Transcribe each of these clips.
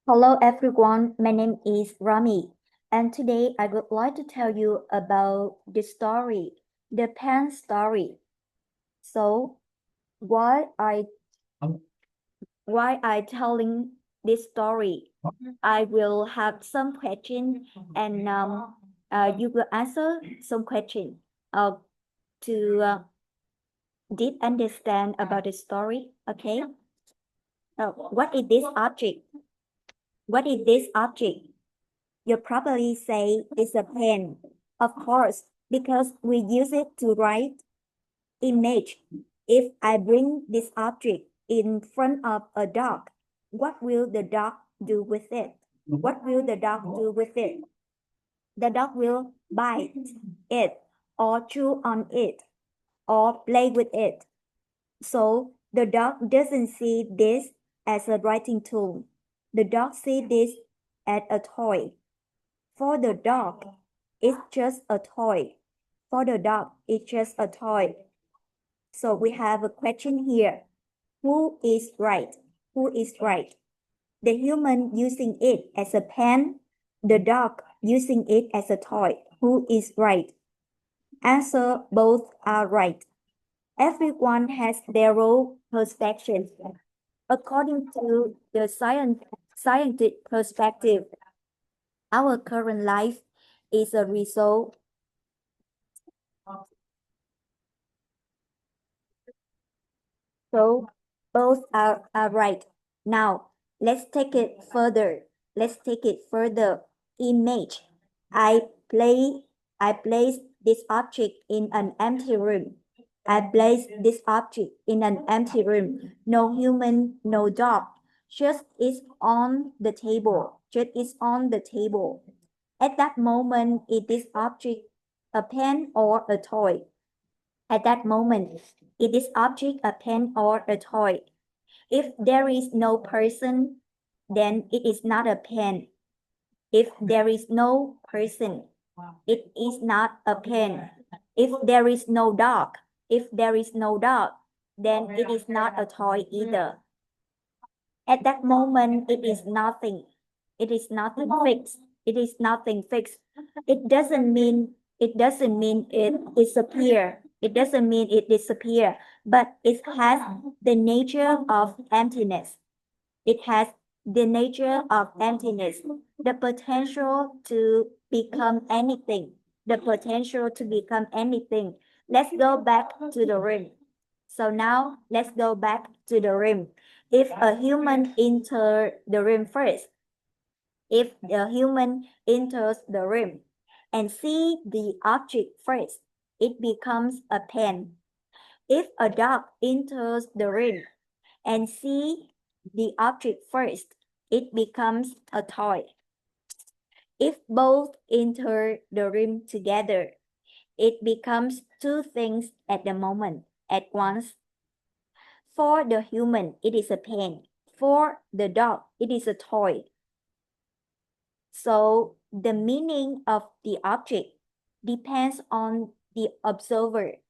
Hello everyone, my name is Rami, and today I would like to tell you about the story, the pen story. So, why I why I telling this story? I will have some question, and you will answer some question to deep understand about the story. Okay. What is this object? What is this object? You probably say it's a pen. Of course, because we use it to write image. If I bring this object in front of a dog, what will the dog do with it? What will the dog do with it? The dog will bite it or chew on it or play with it. So the dog doesn't see this as a writing tool. The dog sees this as a toy. For the dog, it's just a toy. For the dog, it's just a toy. So we have a question here. Who is right? Who is right? The human using it as a pen, the dog using it as a toy. Who is right? Answer, both are right. Everyone has their own perspective. According to the scientific perspective, our current life is a result. So both are right. Now let's take it further. Let's take it further. Image. I play I place this object in an empty room. I place this object in an empty room. No human, no dog. Just is on the table. Just is on the table. At that moment, is this object a pen or a toy? At that moment, is this object a pen or a toy? If there is no person, then it is not a pen. If there is no person, it is not a pen. If there is no dog, then it is not a toy either. At that moment, it is nothing. It is nothing fixed. It is nothing fixed. It doesn't mean it disappear. It doesn't mean it disappear, but it has the nature of emptiness. It has the nature of emptiness, the potential to become anything, the potential to become anything. Let's go back to the room. So now let's go back to the room. If a human enter the room first, if the human enters the room and see the object first, it becomes a pen. If a dog enters the room and see the object first, it becomes a toy. If both enter the room together, it becomes two things at the moment, at once. For the human, it is a pen. For the dog, it is a toy. So the meaning of the object depends on the observer.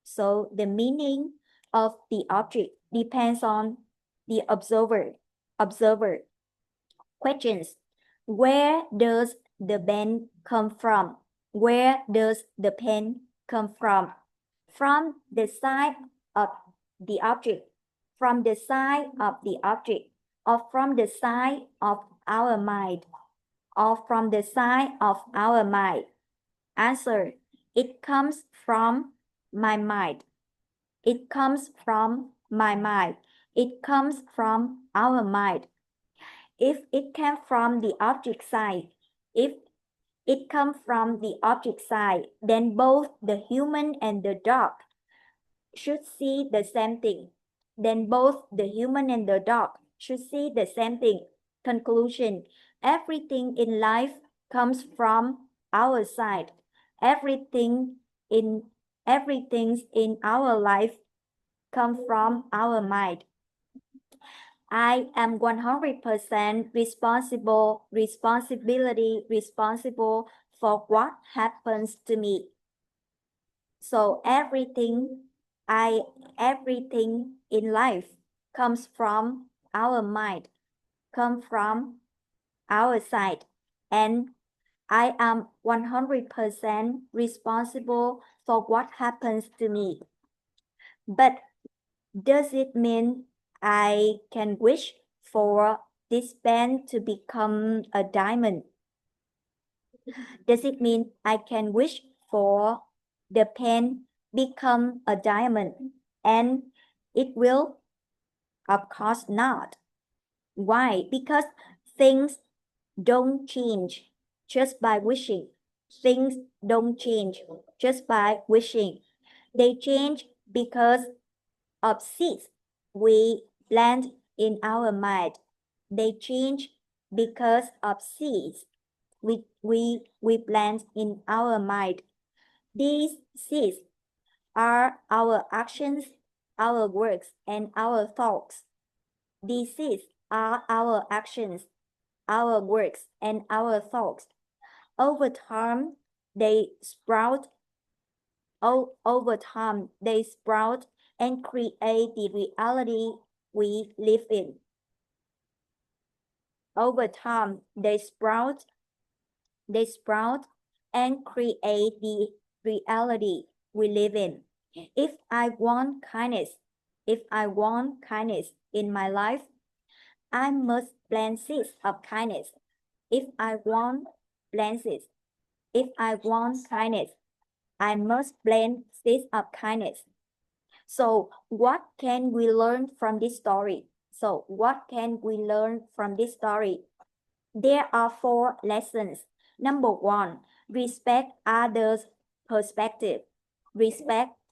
So the meaning of the object depends on the observer. Questions. Where does the pen come from? Where does the pen come from? From the side of the object, from the side of the object, or from the side of our mind, or from the side of our mind. Answer. It comes from my mind. It comes from my mind. It comes from our mind. If it came from the object side, if it comes from the object side, then both the human and the dog should see the same thing. Then both the human and the dog should see the same thing. Conclusion. Everything in life comes from our side. Everything in everything in our life comes from our mind. I am 100% responsible for what happens to me. So everything in life comes from our mind, come from outside, and I am 100% responsible for what happens to me. But does it mean I can wish for this pen to become a diamond? Does it mean I can wish for the pen become a diamond? And it will? Of course not. Why? Because things don't change just by wishing. Things don't change just by wishing. They change because of seeds we plant in our mind. They change because of seeds we plant in our mind. These seeds are our actions, our works, and our thoughts. These seeds are our actions, our works, and our thoughts. Over time, they sprout. Over time, they sprout and create the reality we live in. Over time, they sprout and create the reality we live in. If I want kindness in my life, I must plant seeds of kindness. If I want kindness, I must plant seeds of kindness. So what can we learn from this story? There are 4 lessons. Number 1, respect others' perspective.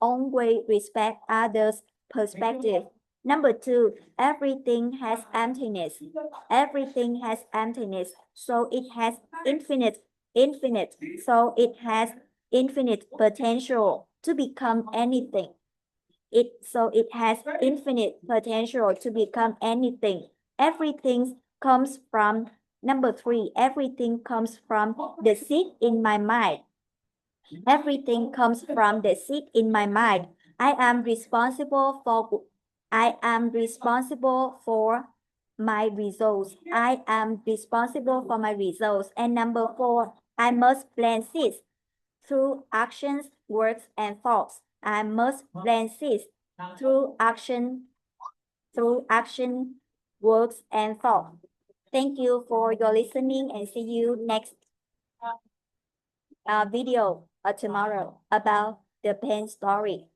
Always respect others' perspective. Number 2, everything has emptiness. So it has infinite potential to become anything. It has infinite potential to become anything. Everything comes from Number 3, everything comes from the seed in my mind. Everything comes from the seed in my mind. I am responsible for my results. And number 4, I must plant seeds through actions, words, and thoughts. I must plant seeds through action, words, and thoughts. Thank you for your listening and see you next video tomorrow about the pen story.